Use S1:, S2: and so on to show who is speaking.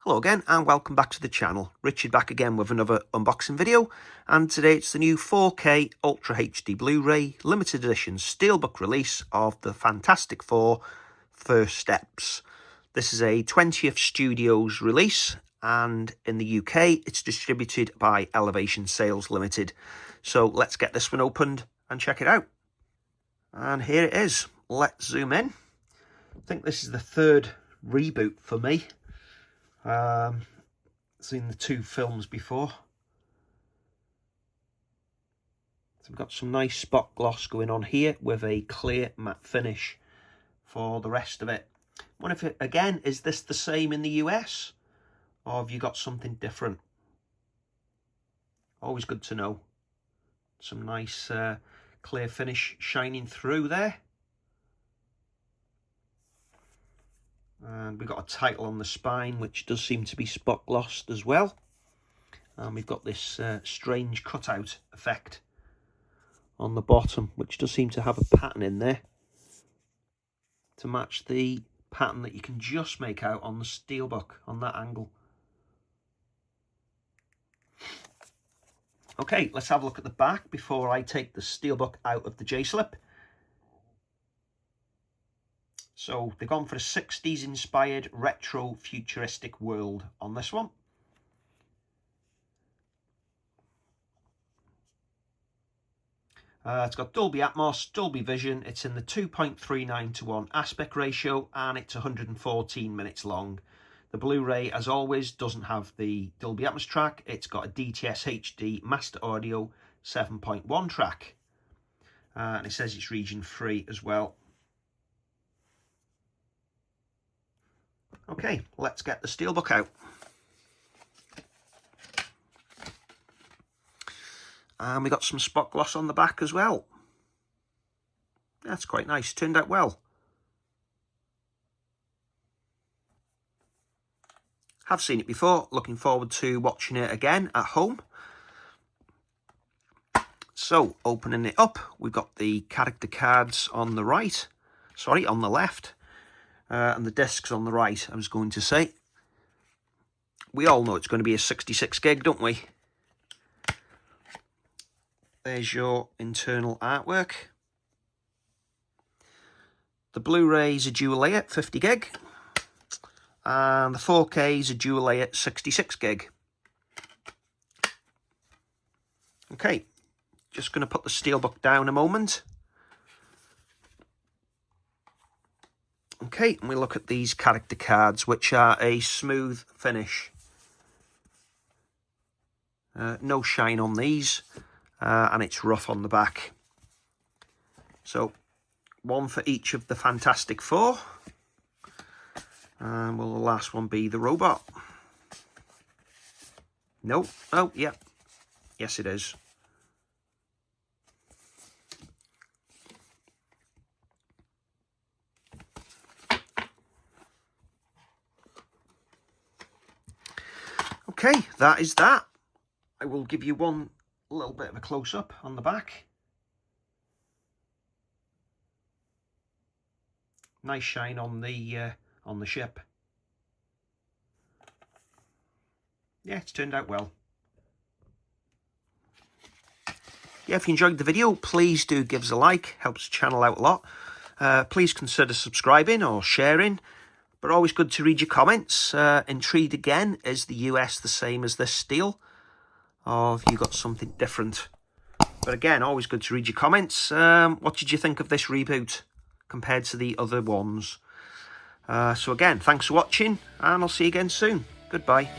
S1: Hello again and welcome back to the channel. Richard back again with another unboxing video, and today it's the new 4K Ultra HD Blu-ray limited edition Steelbook release of the Fantastic Four First Steps. This is a 20th Studios release, and in the UK it's distributed by Elevation Sales Limited. So let's get this one opened and check it out. And here it is. Let's zoom in. I think this is the third reboot for me. Seen the two films before. So we've got some nice spot gloss going on here with a clear matte finish for the rest of it. I wonder if again, is this the same in the US or have you got something different? Always good to know. Some nice clear finish shining through there. And we've got a title on the spine, which does seem to be spot glossed as well. And we've got this strange cutout effect on the bottom, which does seem to have a pattern in there to match the pattern that you can just make out on the Steelbook on that angle. Okay, let's have a look at the back before I take the Steelbook out of the J-slip. So they've gone for a 60s inspired retro futuristic world on this one. It's got Dolby Atmos, Dolby Vision. It's in the 2.39:1 aspect ratio and it's 114 minutes long. The Blu-ray, as always, doesn't have the Dolby Atmos track. It's got a DTS HD Master Audio 7.1 track. And it says it's region free as well. Okay, let's get the Steelbook out. And we got some spot gloss on the back as well. That's quite nice, turned out well. Have seen it before, looking forward to watching it again at home. So, opening it up, we've got the character cards on the right, sorry, on the left. And the discs on the right, I was going to say. We all know it's going to be a 66 gig, don't we? There's your internal artwork. The Blu-ray is a dual layer, 50 gig. And the 4K is a dual layer, 66 gig. Okay, just going to put the Steelbook down a moment. Okay, and we look at these character cards, which are a smooth finish. No shine on these, and it's rough on the back. So, one for each of the Fantastic Four. And will the last one be the robot? No. Oh, yeah. Yes, it is. Okay, that is that. I will give you one little bit of a close-up on the back. Nice shine on the ship. Yeah, it's turned out well. Yeah, if you enjoyed the video, please do give us a like. Helps the channel out a lot. Please consider subscribing or sharing. But always good to read your comments. Intrigued again, is the US the same as this steel? Or have you got something different? But again, always good to read your comments. What did you think of this reboot compared to the other ones? So again, thanks for watching, and I'll see you again soon. Goodbye.